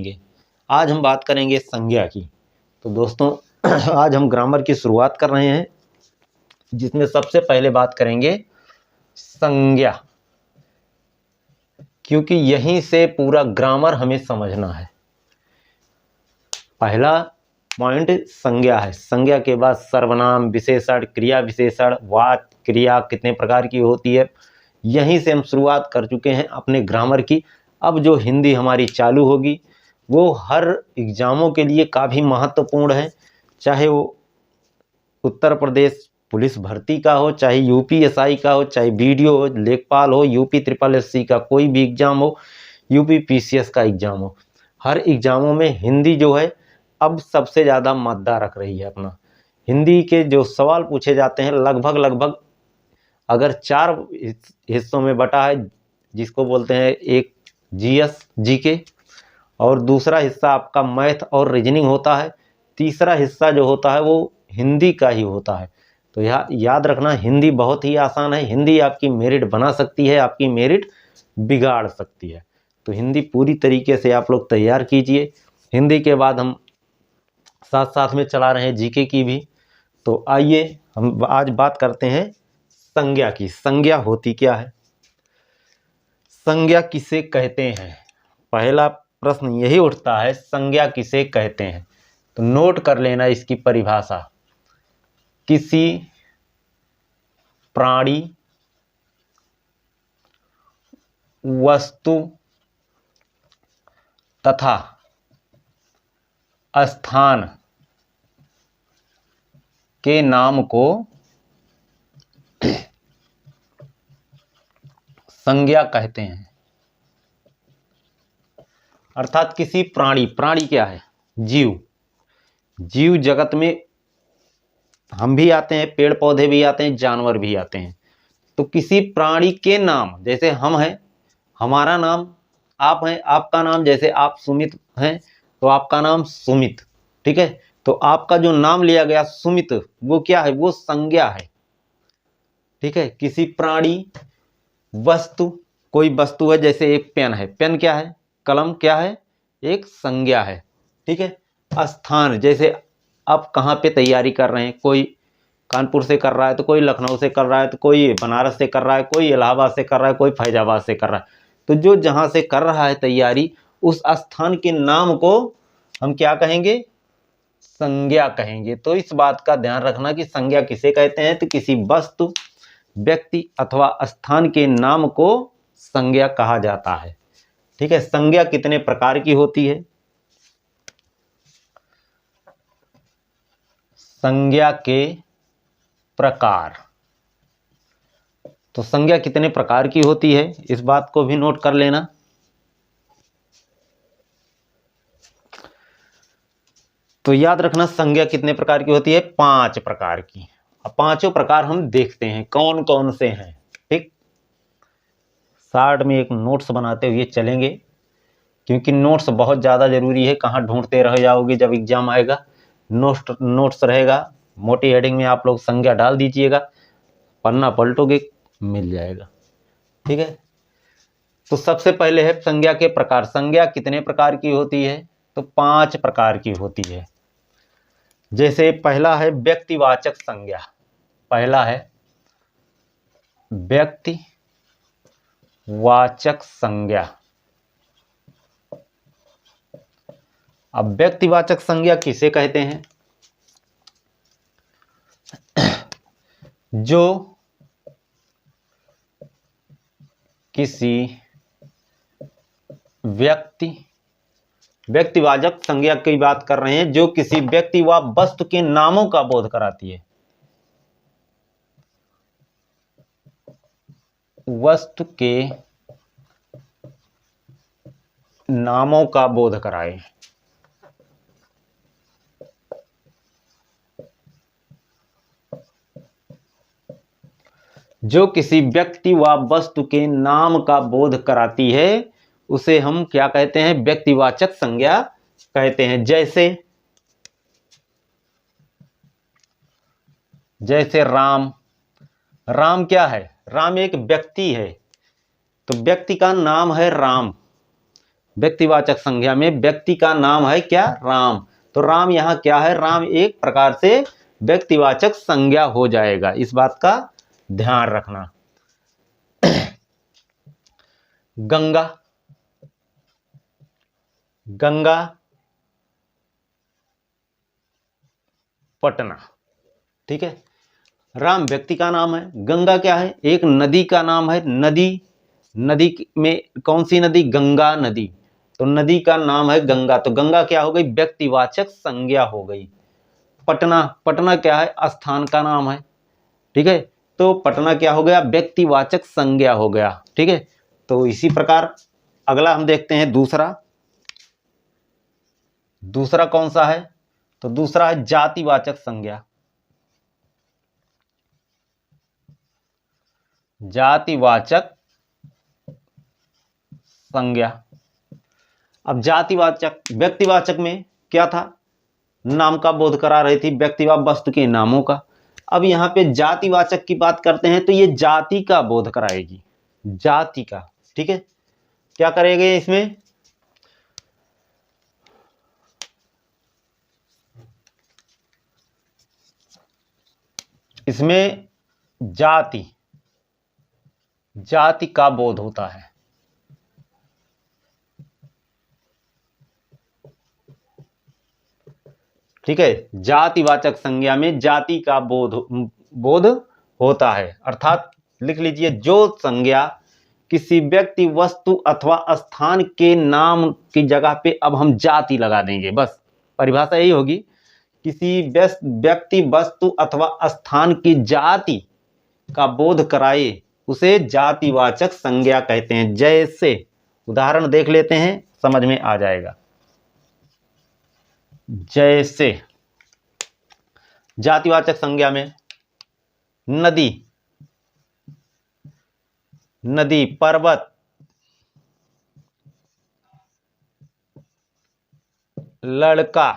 करेंगे। आज हम बात करेंगे संज्ञा की। तो दोस्तों आज हम ग्रामर की शुरुआत कर रहे हैं, जिसमें सबसे पहले बात करेंगे संज्ञा, क्योंकि यहीं से पूरा ग्रामर हमें समझना है। पहला पॉइंट संज्ञा है। संज्ञा के बाद सर्वनाम, विशेषण, क्रिया विशेषण, वाच्य क्रिया कितने प्रकार की होती है, यहीं से हम शुरुआत कर चुके हैं अपने ग्रामर की। अब जो हिंदी हमारी चालू होगी वो हर एग्जामों के लिए काफ़ी महत्वपूर्ण है, चाहे वो उत्तर प्रदेश पुलिस भर्ती का हो, चाहे यूपीएसआई का हो, चाहे बीडीओ हो, लेखपाल हो, यूपी ट्रिपल एससी का कोई भी एग्जाम हो, यूपी पीसीएस का एग्जाम हो। हर एग्जामों में हिंदी जो है अब सबसे ज़्यादा मादा रख रही है अपना। हिंदी के जो सवाल पूछे जाते हैं लगभग अगर 4 हिस्सों में बटा है, जिसको बोलते हैं एक जीएस जीके, और दूसरा हिस्सा आपका मैथ और रीजनिंग होता है, तीसरा हिस्सा जो होता है वो हिंदी का ही होता है। तो याद रखना, हिंदी बहुत ही आसान है। हिंदी आपकी मेरिट बना सकती है, आपकी मेरिट बिगाड़ सकती है। तो हिंदी पूरी तरीके से आप लोग तैयार कीजिए। हिंदी के बाद हम साथ साथ में चला रहे हैं जीके की भी। तो आइए हम आज बात करते हैं संज्ञा की। संज्ञा होती क्या है, संज्ञा किसे कहते हैं? पहला प्रश्न यही उठता है, संज्ञा किसे कहते हैं? तो नोट कर लेना इसकी परिभाषा। किसी प्राणी, वस्तु तथा स्थान के नाम को संज्ञा कहते हैं। अर्थात किसी प्राणी, प्राणी क्या है? जीव। जीव जगत में हम भी आते हैं, पेड़ पौधे भी आते हैं, जानवर भी आते हैं। तो किसी प्राणी के नाम, जैसे हम हैं, हमारा नाम आप हैं, आपका नाम, जैसे आप सुमित हैं तो आपका नाम सुमित, ठीक है। तो आपका जो नाम लिया गया सुमित, वो क्या है? वो संज्ञा है, ठीक है। किसी प्राणी, वस्तु, कोई वस्तु है, जैसे एक पेन है, पेन क्या है? कलम क्या है? एक संज्ञा है, ठीक है। स्थान, जैसे आप कहाँ पे तैयारी कर रहे हैं, कोई कानपुर से कर रहा है तो कोई लखनऊ से कर रहा है, तो कोई बनारस से कर रहा है, कोई इलाहाबाद से कर रहा है, कोई फैजाबाद से कर रहा है। तो जो जहाँ से कर रहा है तैयारी, उस स्थान के नाम को हम क्या कहेंगे? संज्ञा कहेंगे। तो इस बात का ध्यान रखना कि संज्ञा किसे कहते हैं? तो किसी वस्तु, व्यक्ति अथवा स्थान के नाम को संज्ञा कहा जाता है, ठीक है। संज्ञा कितने प्रकार की होती है? संज्ञा के प्रकार। तो संज्ञा कितने प्रकार की होती है, इस बात को भी नोट कर लेना। तो याद रखना, संज्ञा कितने प्रकार की होती है? 5 प्रकार की। अब पांचों प्रकार हम देखते हैं कौन कौन से हैं, ठीक। शार्ट में एक नोट्स बनाते हुए चलेंगे, क्योंकि नोट्स बहुत ज़्यादा जरूरी है। कहाँ ढूंढते रह जाओगे, जब एग्जाम आएगा नोट्स रहेगा, मोटी हेडिंग में आप लोग संज्ञा डाल दीजिएगा, पन्ना पलटोगे मिल जाएगा, ठीक है। तो सबसे पहले है संज्ञा के प्रकार। संज्ञा कितने प्रकार की होती है? तो 5 प्रकार की होती है। जैसे पहला है व्यक्तिवाचक संज्ञा। पहला है व्यक्तिवाचक संज्ञा। अब व्यक्तिवाचक संज्ञा किसे कहते हैं? जो किसी व्यक्तिवाचक संज्ञा की बात कर रहे हैं, जो किसी व्यक्ति व वस्तु के नामों का बोध कराती है। वस्तु के नामों का बोध कराए। जो किसी व्यक्ति व वस्तु के नाम का बोध कराती है, उसे हम क्या कहते हैं? व्यक्तिवाचक संज्ञा कहते हैं। जैसे राम। राम क्या है? राम एक व्यक्ति है, तो व्यक्ति का नाम है राम। व्यक्तिवाचक संज्ञा में व्यक्ति का नाम है क्या? राम। तो राम यहाँ क्या है? राम एक प्रकार से व्यक्तिवाचक संज्ञा हो जाएगा, इस बात का ध्यान रखना। गंगा, गंगा, पटना, ठीक है। राम व्यक्ति का नाम है, गंगा क्या है? एक नदी का नाम है। नदी, नदी में कौन सी नदी? गंगा नदी। तो नदी का नाम है गंगा, तो गंगा क्या हो गई? व्यक्तिवाचक संज्ञा हो गई। पटना, पटना क्या है? स्थान का नाम है, ठीक है। तो पटना क्या हो गया? व्यक्तिवाचक संज्ञा हो गया, ठीक है। तो इसी प्रकार अगला हम देखते हैं दूसरा। दूसरा कौन सा है? तो दूसरा है जातिवाचक संज्ञा। जातिवाचक संज्ञा। अब जातिवाचक, व्यक्तिवाचक में क्या था? नाम का बोध करा रही थी, व्यक्ति व वस्तु के नामों का। अब यहाँ पे जातिवाचक की बात करते हैं तो ये जाति का बोध कराएगी, जाति का, ठीक है। क्या करेंगे इसमें? इसमें जाति, जाति का बोध होता है। ठीक है, जातिवाचक संज्ञा में जाति का बोध होता है। अर्थात लिख लीजिए, जो संज्ञा किसी व्यक्ति, वस्तु अथवा स्थान के नाम की जगह पे अब हम जाति लगा देंगे, बस परिभाषा यही होगी। किसी व्यक्ति, वस्तु अथवा स्थान की जाति का बोध कराए उसे जातिवाचक संज्ञा कहते हैं। जैसे उदाहरण देख लेते हैं, समझ में आ जाएगा। जैसे जातिवाचक संज्ञा में नदी, नदी, पर्वत, लड़का,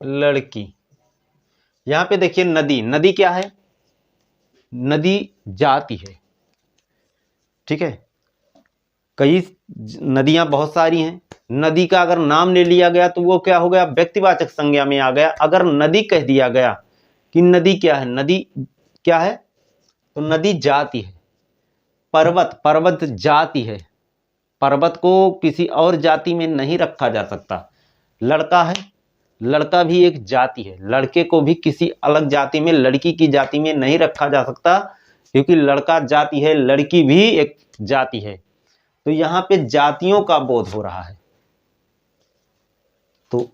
लड़की। यहां पे देखिए नदी, नदी क्या है? नदी जाति है, ठीक है। कई नदियां बहुत सारी हैं, नदी का अगर नाम ले लिया गया तो वो क्या हो गया? व्यक्तिवाचक संज्ञा में आ गया। अगर नदी कह दिया गया कि नदी क्या है? नदी क्या है? तो नदी जाति है। पर्वत, पर्वत जाति है, पर्वत को किसी और जाति में नहीं रखा जा सकता। लड़का है, लड़का भी एक जाति है, लड़के को भी किसी अलग जाति में, लड़की की जाति में नहीं रखा जा सकता, क्योंकि लड़का जाति है, लड़की भी एक जाति है। तो यहां पे जातियों का बोध हो रहा है। तो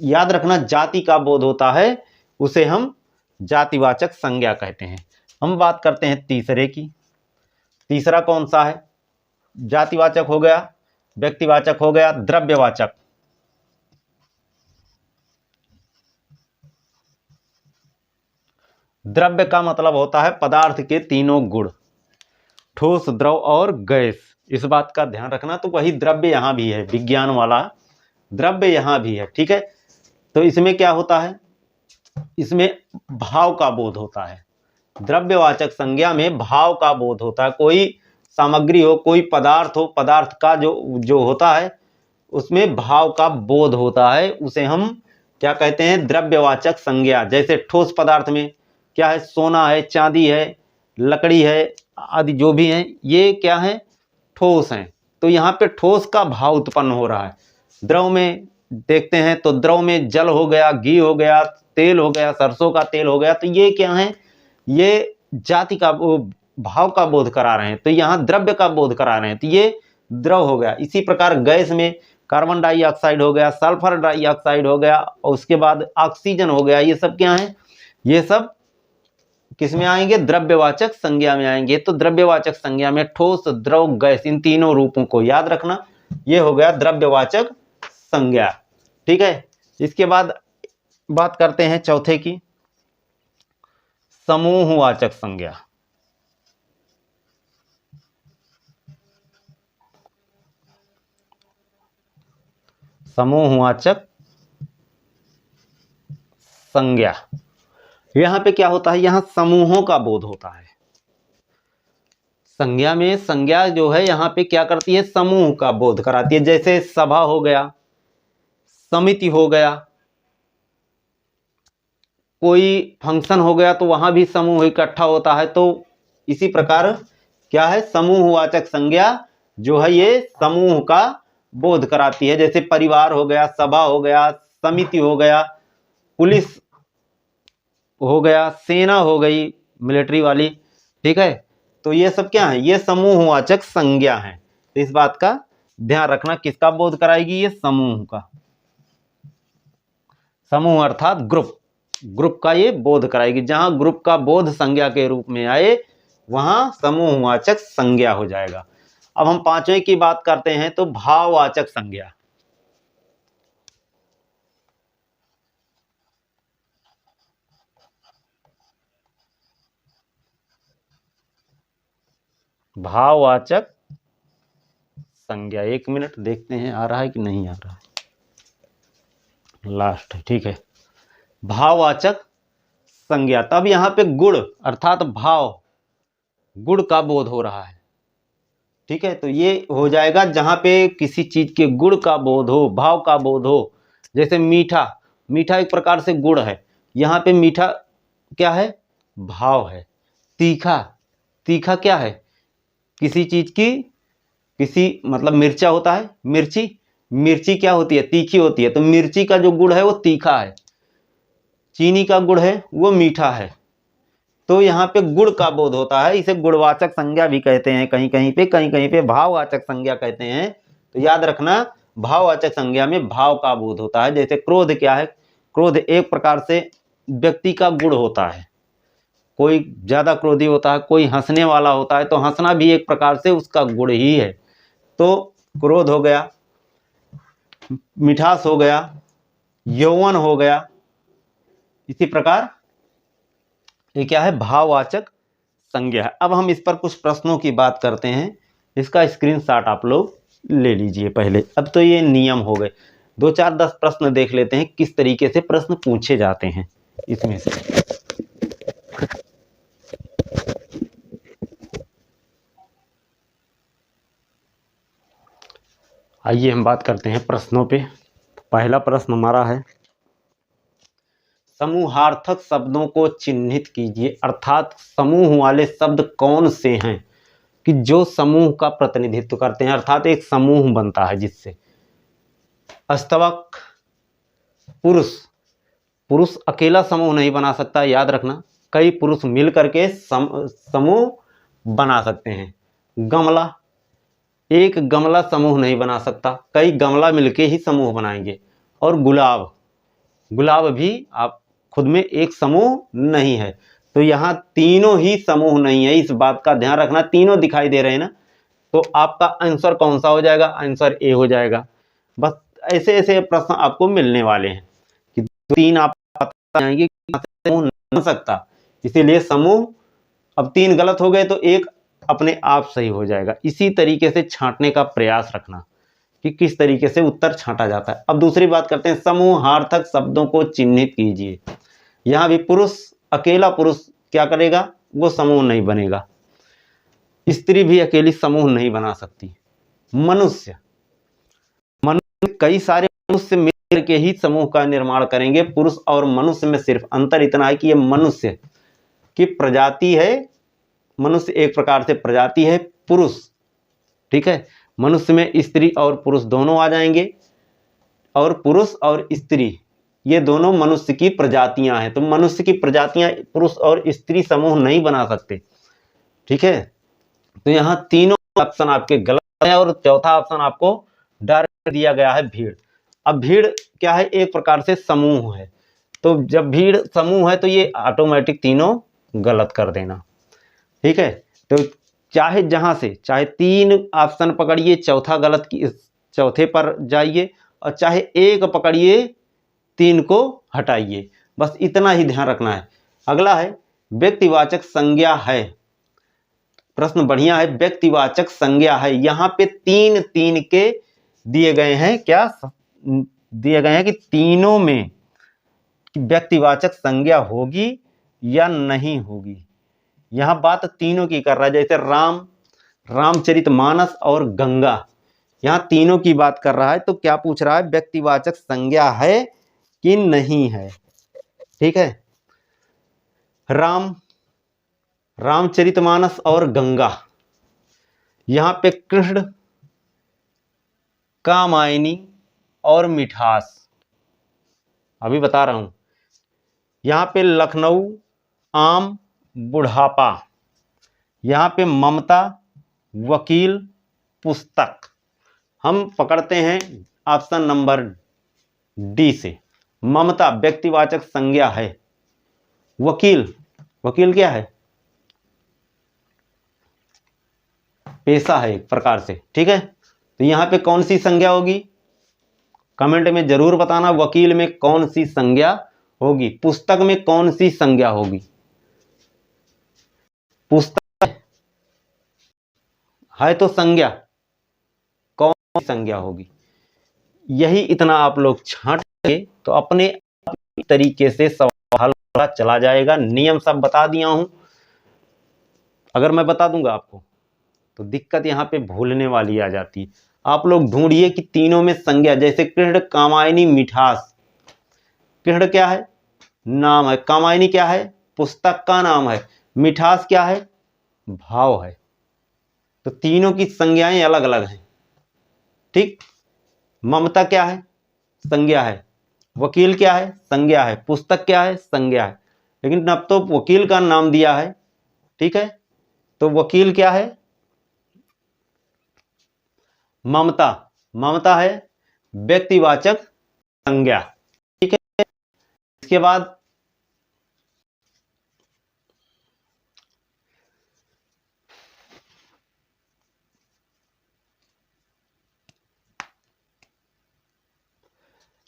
याद रखना, जाति का बोध होता है, उसे हम जातिवाचक संज्ञा कहते हैं। हम बात करते हैं तीसरे की। तीसरा कौन सा है? जातिवाचक हो गया, व्यक्तिवाचक हो गया, द्रव्यवाचक। द्रव्य का मतलब होता है पदार्थ के तीनों गुण, ठोस, द्रव और गैस। इस बात का ध्यान रखना। तो वही द्रव्य यहां भी है, विज्ञान वाला द्रव्य यहां भी है, ठीक है। तो इसमें क्या होता है? इसमें भाव का बोध होता है। द्रव्यवाचक संज्ञा में भाव का बोध होता है। कोई सामग्री हो, कोई पदार्थ हो, पदार्थ का जो होता है उसमें भाव का बोध होता है, उसे हम क्या कहते हैं? द्रव्यवाचक संज्ञा। जैसे ठोस पदार्थ में क्या है? सोना है, चांदी है, लकड़ी है आदि जो भी हैं, ये क्या है? ठोस हैं। तो यहाँ पे ठोस का भाव उत्पन्न हो रहा है। द्रव में देखते हैं तो द्रव में जल हो गया, घी हो गया, तेल हो गया, सरसों का तेल हो गया। तो ये क्या है? ये जाति का भाव का बोध करा रहे हैं। तो यहाँ द्रव्य का बोध करा रहे हैं, तो ये द्रव हो गया। इसी प्रकार गैस में कार्बन डाइऑक्साइड हो गया, सल्फर डाइऑक्साइड हो गया, और उसके बाद ऑक्सीजन हो गया। ये सब क्या है? ये सब किस में आएंगे? द्रव्यवाचक संज्ञा में आएंगे। तो द्रव्यवाचक संज्ञा में ठोस, द्रव, गैस, इन तीनों रूपों को याद रखना। ये हो गया द्रव्यवाचक संज्ञा, ठीक है। इसके बाद बात करते हैं चौथे की, समूहवाचक संज्ञा। समूहवाचक संज्ञा, यहां पे क्या होता है? यहां समूहों का बोध होता है। संज्ञा में संज्ञा जो है यहाँ पे क्या करती है, समूह का बोध कराती है। जैसे सभा हो गया, समिति हो गया, कोई फंक्शन हो गया तो वहां भी समूह इकट्ठा होता है। तो इसी प्रकार क्या है, समूहवाचक संज्ञा जो है ये समूह का बोध कराती है। जैसे परिवार हो गया, सभा हो गया, समिति हो गया, पुलिस हो गया, सेना हो गई मिलिट्री वाली, ठीक है। तो ये सब क्या है, ये समूहवाचक संज्ञा है। तो इस बात का ध्यान रखना, किसका बोध कराएगी, ये समूह का। समूह अर्थात ग्रुप, ग्रुप का ये बोध कराएगी। जहां ग्रुप का बोध संज्ञा के रूप में आए वहां समूहवाचक संज्ञा हो जाएगा। अब हम पांचवें की बात करते हैं, तो भाववाचक संज्ञा। भाववाचक संज्ञा, 1 मिनट देखते हैं आ रहा है कि नहीं आ रहा है, लास्ट है, ठीक है। भाववाचक संज्ञा, तब यहां पे गुण अर्थात भाव, गुण का बोध हो रहा है, ठीक है। तो ये हो जाएगा जहां पे किसी चीज के गुण का बोध हो, भाव का बोध हो। जैसे मीठा, मीठा एक प्रकार से गुण है, यहाँ पे मीठा क्या है, भाव है। तीखा, तीखा क्या है, किसी चीज की, किसी मतलब मिर्चा होता है, मिर्ची, मिर्ची क्या होती है, तीखी होती है। तो मिर्ची का जो गुण है वो तीखा है, चीनी का गुण है वो मीठा है। तो यहाँ पे गुण का बोध होता है, इसे गुणवाचक संज्ञा भी कहते हैं कहीं कहीं पे भाववाचक संज्ञा कहते हैं। तो याद रखना, भाववाचक संज्ञा में भाव का बोध होता है। जैसे क्रोध क्या है, क्रोध एक प्रकार से व्यक्ति का गुण होता है। कोई ज्यादा क्रोधी होता है, कोई हंसने वाला होता है, तो हंसना भी एक प्रकार से उसका गुण ही है। तो क्रोध हो गया, मिठास हो गया, यौवन हो गया। इसी प्रकार ये क्या है, भाववाचक संज्ञा है। अब हम इस पर कुछ प्रश्नों की बात करते हैं, इसका स्क्रीनशॉट आप लोग ले लीजिए पहले। अब तो ये नियम हो गए, 2 4 10 प्रश्न देख लेते हैं किस तरीके से प्रश्न पूछे जाते हैं इसमें से। आइए हम बात करते हैं प्रश्नों पे। पहला प्रश्न हमारा है, समूहार्थक शब्दों को चिन्हित कीजिए। अर्थात समूह वाले शब्द कौन से हैं कि जो समूह का प्रतिनिधित्व करते हैं, अर्थात एक समूह बनता है जिससे। अस्तवक, पुरुष, पुरुष अकेला समूह नहीं बना सकता, याद रखना, कई पुरुष मिल करके समूह बना सकते हैं। गमला, एक गमला समूह नहीं बना सकता, कई गमला मिलके ही समूह बनाएंगे। और गुलाब, गुलाब भी आप खुद में एक समूह नहीं है। तो यहाँ तीनों ही समूह नहीं है, इस बात का ध्यान रखना। तीनों दिखाई दे रहे हैं ना, तो आपका आंसर कौन सा हो जाएगा, आंसर ए हो जाएगा। बस ऐसे ऐसे प्रश्न आपको मिलने वाले हैं कि 3 आप पता जाएंगे कि समूह नहीं बन सकता, इसीलिए समूह, अब 3 गलत हो गए तो एक अपने आप सही हो जाएगा। इसी तरीके से छांटने का प्रयास रखना कि किस तरीके से उत्तर छांटा जाता है। अब दूसरी बात करते हैं, समूहार्थक शब्दों को चिन्हित कीजिए। यहां भी पुरुष, अकेला पुरुष क्या करेगा, वो समूह नहीं बनेगा। स्त्री भी अकेली समूह नहीं बना सकती। मनुष्य, मनुष्य कई सारे मनुष्य मिलकर के ही समूह का निर्माण करेंगे। पुरुष और मनुष्य में सिर्फ अंतर इतना है कि ये मनुष्य की प्रजाति है, मनुष्य एक प्रकार से प्रजाति है पुरुष, ठीक है। मनुष्य में स्त्री और पुरुष दोनों आ जाएंगे, और पुरुष और स्त्री ये दोनों मनुष्य की प्रजातियां हैं। तो मनुष्य की प्रजातियां पुरुष और स्त्री समूह नहीं बना सकते, ठीक है। तो यहाँ तीनों ऑप्शन आपके गलत है, और चौथा ऑप्शन आपको डायरेक्ट दिया गया है, भीड़। अब भीड़ क्या है, एक प्रकार से समूह है। तो जब भीड़ समूह है तो ये ऑटोमेटिक तीनों गलत कर देना, ठीक है। तो चाहे जहां से चाहे 3 ऑप्शन पकड़िए, चौथा गलत की चौथे पर जाइए, और चाहे एक पकड़िए 3 को हटाइए, बस इतना ही ध्यान रखना है। अगला है व्यक्तिवाचक संज्ञा है। प्रश्न बढ़िया है, व्यक्तिवाचक संज्ञा है। यहाँ पे 3 के दिए गए हैं, क्या दिए गए हैं कि तीनों में व्यक्तिवाचक संज्ञा होगी या नहीं होगी। यहां बात तीनों की कर रहा है। जैसे राम, रामचरितमानस और गंगा, यहाँ तीनों की बात कर रहा है। तो क्या पूछ रहा है, व्यक्तिवाचक संज्ञा है कि नहीं है। ठीक है, रामचरितमानस और गंगा, यहाँ पे कृष्ण, कामायनी और मिठास, अभी बता रहा हूं। यहाँ पे लखनऊ, आम, बुढ़ापा, यहाँ पे ममता, वकील, पुस्तक। हम पकड़ते हैं ऑप्शन नंबर डी से। ममता व्यक्तिवाचक संज्ञा है। वकील, वकील क्या है, पेशा है एक प्रकार से। ठीक है, तो यहाँ पे कौन सी संज्ञा होगी, कमेंट में जरूर बताना। वकील में कौन सी संज्ञा होगी, पुस्तक में कौन सी संज्ञा होगी। पुस्तक है तो संज्ञा कौन सी संज्ञा होगी, यही इतना आप लोग छांटेंगे तो अपने तरीके से सवाल चला जाएगा। नियम सब बता दिया हूं, अगर मैं बता दूंगा आपको तो दिक्कत यहाँ पे भूलने वाली आ जाती है। आप लोग ढूंढिए कि तीनों में संज्ञा, जैसे कृष्ण, कामायनी, मिठास। कृष्ण क्या है, नाम है। कामायनी क्या है, पुस्तक का नाम है। मिठास क्या है, भाव है। तो तीनों की संज्ञाएं अलग अलग हैं। ठीक, ममता क्या है, संज्ञा है। वकील क्या है, संज्ञा है। पुस्तक क्या है, संज्ञा है। लेकिन अब तो वकील का नाम दिया है। ठीक है, तो वकील क्या है, ममता, ममता है व्यक्तिवाचक संज्ञा। ठीक है, इसके बाद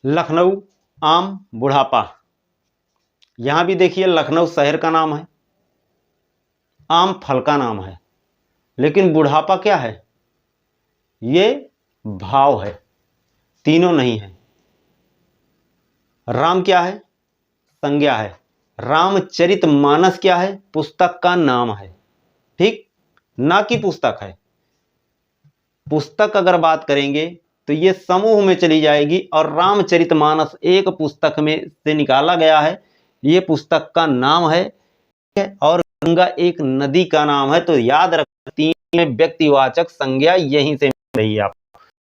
लखनऊ, आम, बुढ़ापा। यहां भी देखिए लखनऊ शहर का नाम है, आम फल का नाम है, लेकिन बुढ़ापा क्या है, ये भाव है। तीनों नहीं है। राम क्या है, संज्ञा है। रामचरितमानस क्या है, पुस्तक का नाम है। ठीक, ना कि पुस्तक है। पुस्तक अगर बात करेंगे तो ये समूह में चली जाएगी, और रामचरितमानस एक पुस्तक में से निकाला गया है, ये पुस्तक का नाम है। और गंगा एक नदी का नाम है। तो याद रख, तीन में व्यक्तिवाचक संज्ञा यहीं से मिल रही है आप।